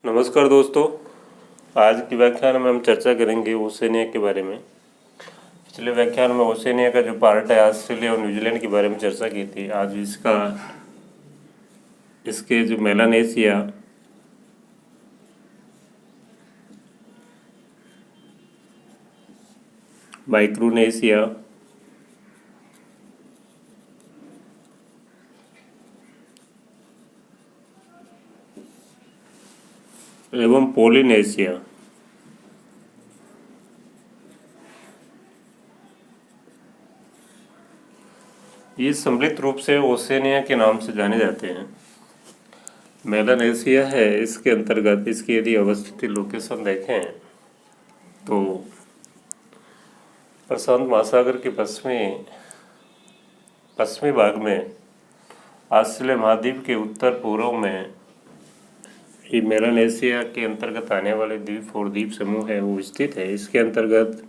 नमस्कार दोस्तों। आज की व्याख्यान में हम चर्चा करेंगे ओशनिया के बारे में। पिछले व्याख्यान में ओशनिया का जो पार्ट है ऑस्ट्रेलिया और न्यूजीलैंड के बारे में चर्चा की थी। आज इसके जो मेलानेशिया, माइक्रोनेशिया एवं पोलिनेशिया, ये सम्मिलित रूप से ओशनिया के नाम से जाने जाते हैं। मेलानेशिया है, इसके अंतर्गत इसकी यदि अवस्थिति लोकेशन देखें तो प्रशांत महासागर के पश्चिमी भाग में ऑस्ट्रेलिया महाद्वीप के उत्तर पूर्व में ये मेलानेशिया के अंतर्गत आने वाले द्वीप और द्वीप समूह है वो स्थित है। इसके अंतर्गत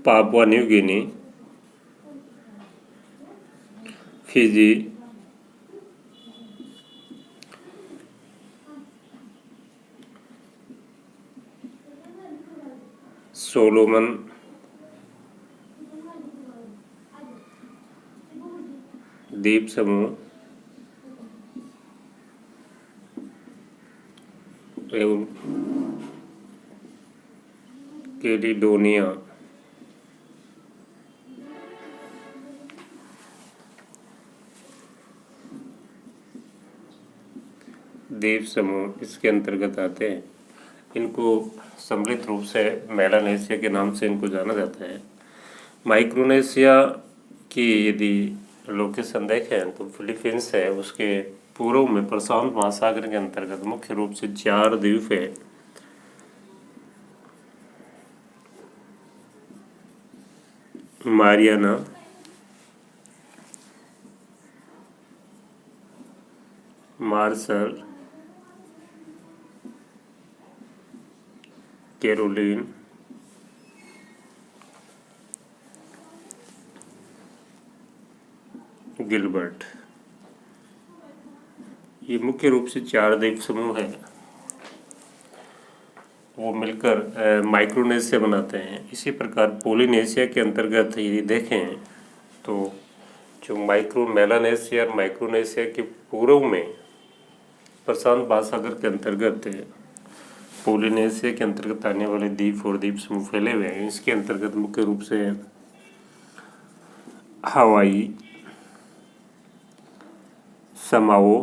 Papua New Guinea, Fiji, Solomon, द्वीप समूह एवं कैलिडोनिया द्वीप समूह इसके अंतर्गत आते हैं। इनको सम्मिलित रूप से मेलानेशिया के नाम से इनको जाना जाता है। माइक्रोनेशिया की यदि लोकेशन देखें तो फिलीपींस है, उसके पूर्व में प्रशांत महासागर के अंतर्गत मुख्य रूप से 4 द्वीप है। मारियाना, मार्शल, कैरोलिन, गिलबर्ट, ये मुख्य रूप से 4 द्वीप समूह है, वो मिलकर माइक्रोनेशिया बनाते हैं। इसी प्रकार पोलिनेशिया के अंतर्गत यदि देखें तो जो मेलानेशिया और माइक्रोनेशिया के पूर्व में प्रशांत महासागर के अंतर्गत पोलिनेशिया के अंतर्गत आने वाले द्वीप और द्वीप समूह फैले हुए हैं। इसके अंतर्गत मुख्य रूप से हवाई, समाओ,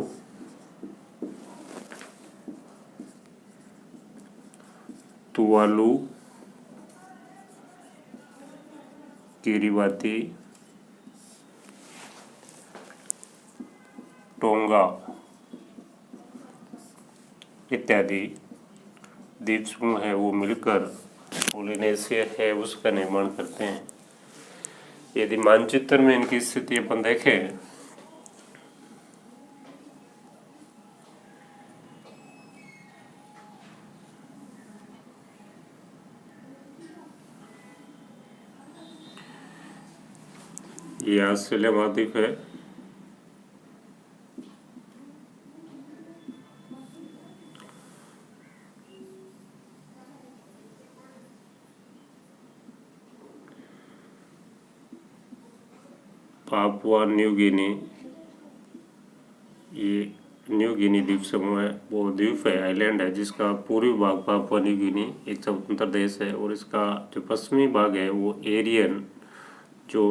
तुवालू, किरिबाती, टोंगा इत्यादि द्वीप समूह है वो मिलकर पोलिनेशिया है उसका निर्माण करते हैं। यदि मानचित्र में इनकी स्थिति अपन देखें ये ऑस्ट्रेलिया महाद्वीप है, पापुआ न्यू गिनी, ये न्यू गिनी द्वीप समूह है, वो द्वीप है, आइलैंड है, जिसका पूर्वी भाग पापुआ न्यू गिनी एक स्वतंत्र देश है और इसका जो पश्चिमी भाग है वो एरियन जो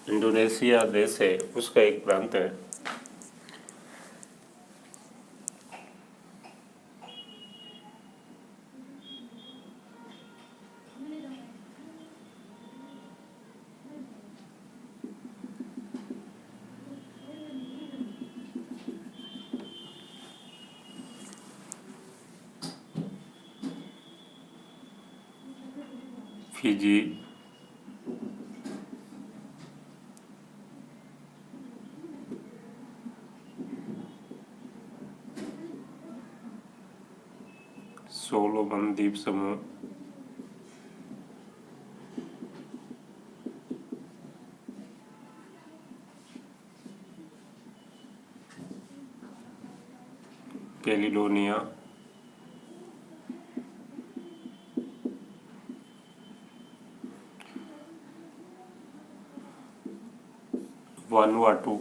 इंडोनेशिया देश है उसका एक प्रांत है। फिजी, सोलोमन द्वीप समूह, कैलिडोनिया, वानुआटू।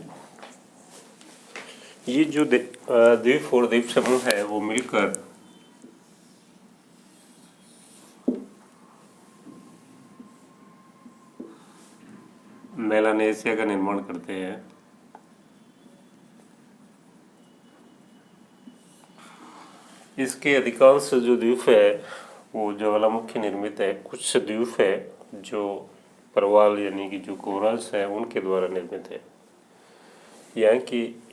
ये जो द्वीप और द्वीप समूह है वो मिलकर मेलानेशिया का निर्माण करते हैं। इसके अधिकांश जो द्वीप है वो ज्वालामुखी निर्मित है। कुछ द्वीप है जो प्रवाल यानी कि जो कोरल्स है उनके द्वारा निर्मित है।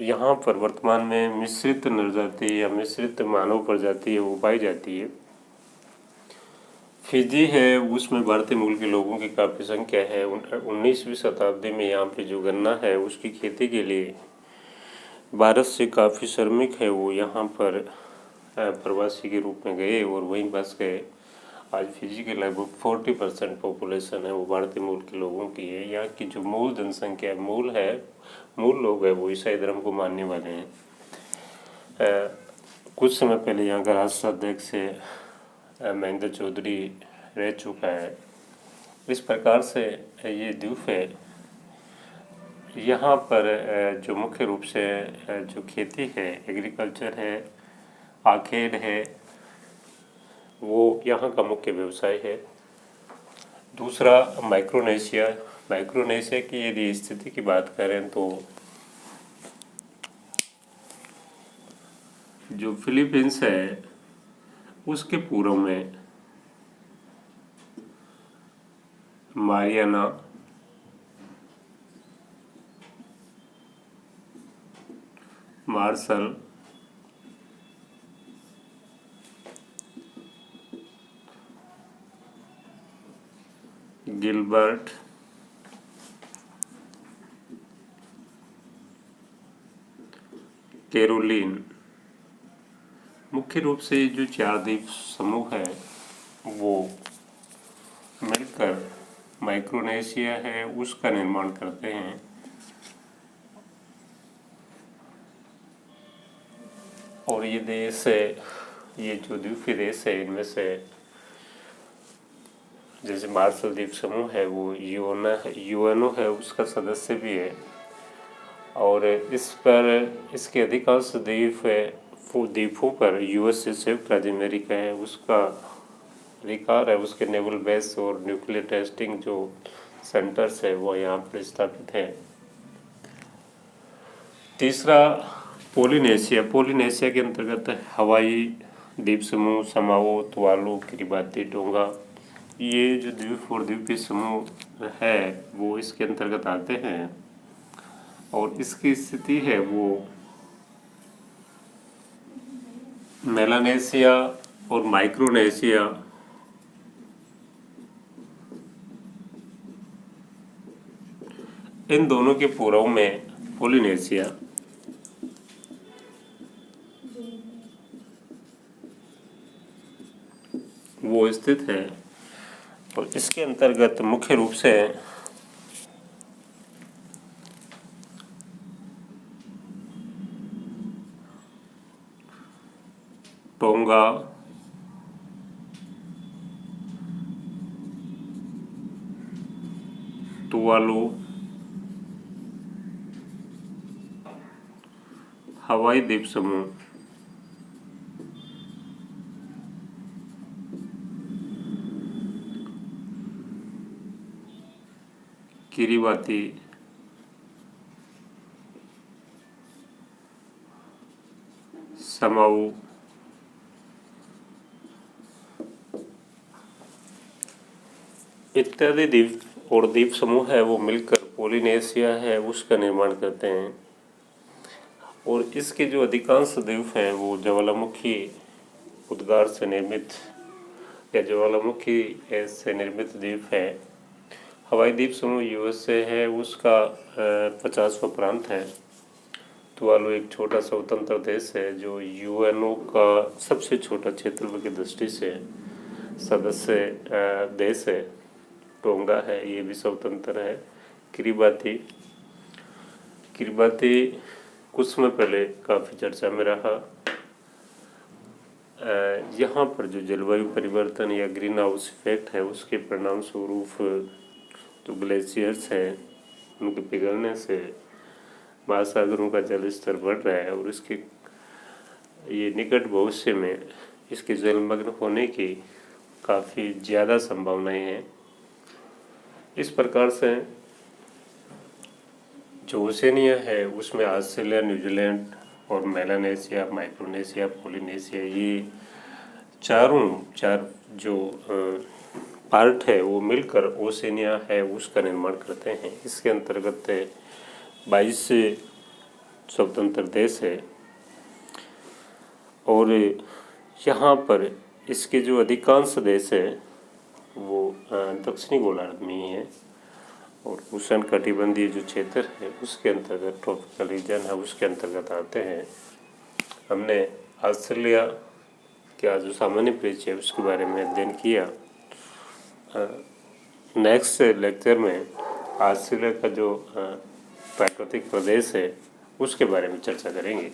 यहाँ पर वर्तमान में मिश्रित नरजाति या मिश्रित मानव प्रजाति है वो पाई जाती है। फिजी है उसमें भारतीय मूल के लोगों की काफ़ी संख्या है। 19वीं शताब्दी में यहाँ पे जो गन्ना है उसकी खेती के लिए भारत से काफ़ी श्रमिक है वो यहाँ पर प्रवासी के रूप में गए और वहीं बस गए। आज फिजी के लगभग 40% पॉपुलेशन है वो भारतीय मूल के लोगों की है। यहाँ की जो मूल जनसंख्या मूल लोग हैं वो ईसाई धर्म को मानने वाले हैं। कुछ समय पहले यहाँ का राष्ट्राध्यक्ष महेंद्र चौधरी रह चुका है। इस प्रकार से ये द्वीप है। यहाँ पर जो मुख्य रूप से जो खेती है, एग्रीकल्चर है, आखेट है, वो यहाँ का मुख्य व्यवसाय है। दूसरा माइक्रोनेशिया की यदि स्थिति की बात करें तो जो फिलीपींस है उसके पूर्व में मारियाना, मार्शल, गिलबर्ट, कैरोलिन, मुख्य रूप से ये जो 4 द्वीप समूह है वो मिलकर माइक्रोनेशिया है उसका निर्माण करते हैं। और ये देश है, ये जो द्वीपीय देश है इनमें से जैसे मार्शल द्वीप समूह है वो यूएनओ है उसका सदस्य भी है। और इसके अधिकांश द्वीपों पर यूएस से संयुक्त राज्य अमेरिका है उसका अधिकार है। उसके नेवल बेस और न्यूक्लियर टेस्टिंग जो सेंटर्स है वो यहाँ पर स्थापित है। तीसरा पोलिनेशिया के अंतर्गत हवाई द्वीप समूह, समाओ, तुवालू, किरिबाती, टोंगा, ये जो द्वीप और द्वीपीय समूह है वो इसके अंतर्गत आते हैं। और इसकी स्थिति है वो मेलानेशिया और माइक्रोनेशिया इन दोनों के पूर्व में पोलिनेशिया, वो स्थित है। और इसके अंतर्गत मुख्य रूप से टोंगा, तुवालू, हवाई द्वीप समूह, किरिबाती, समाऊ, इत्यादि द्वीप और द्वीप समूह है वो मिलकर पोलिनेशिया है उसका निर्माण करते हैं। और इसके जो अधिकांश द्वीप हैं वो ज्वालामुखी उद्गार से निर्मित या ज्वालामुखी से निर्मित द्वीप है। हवाई द्वीप समूह यूएसए है उसका 50वां प्रांत है। तुवालू एक छोटा स्वतंत्र देश है जो यूएनओ का सबसे छोटा क्षेत्रफल की दृष्टि से सदस्य देश है। टोंगा है ये भी स्वतंत्र है। किरिबाती कुछ समय पहले काफ़ी चर्चा में रहा। यहाँ पर जो जलवायु परिवर्तन या ग्रीन हाउस इफेक्ट है उसके परिणाम स्वरूप जो ग्लेशियर्स हैं उनके पिघलने से महासागरों का जल स्तर बढ़ रहा है और इसके ये निकट भविष्य में इसके जलमग्न होने की काफ़ी ज़्यादा संभावनाएं हैं। इस प्रकार से जो ओशनिया है उसमें ऑस्ट्रेलिया, न्यूजीलैंड और मेलानेशिया, माइक्रोनेशिया, पोलिनेशिया ये चार जो पार्ट है वो मिलकर ओशनिया है उसका निर्माण करते हैं। इसके अंतर्गत 22 स्वतंत्र देश है और यहाँ पर इसके जो अधिकांश देश हैं वो दक्षिणी गोलार्ध में ही है और उष्णकटिबंधीय जो क्षेत्र है उसके अंतर्गत ट्रॉपिकल रीजन है उसके अंतर्गत आते हैं। हमने ऑस्ट्रेलिया का जो सामान्य परिचय है उसके बारे में अध्ययन किया। नेक्स्ट लेक्चर में ऑस्ट्रेलिया का जो प्राकृतिक प्रदेश है उसके बारे में चर्चा करेंगे।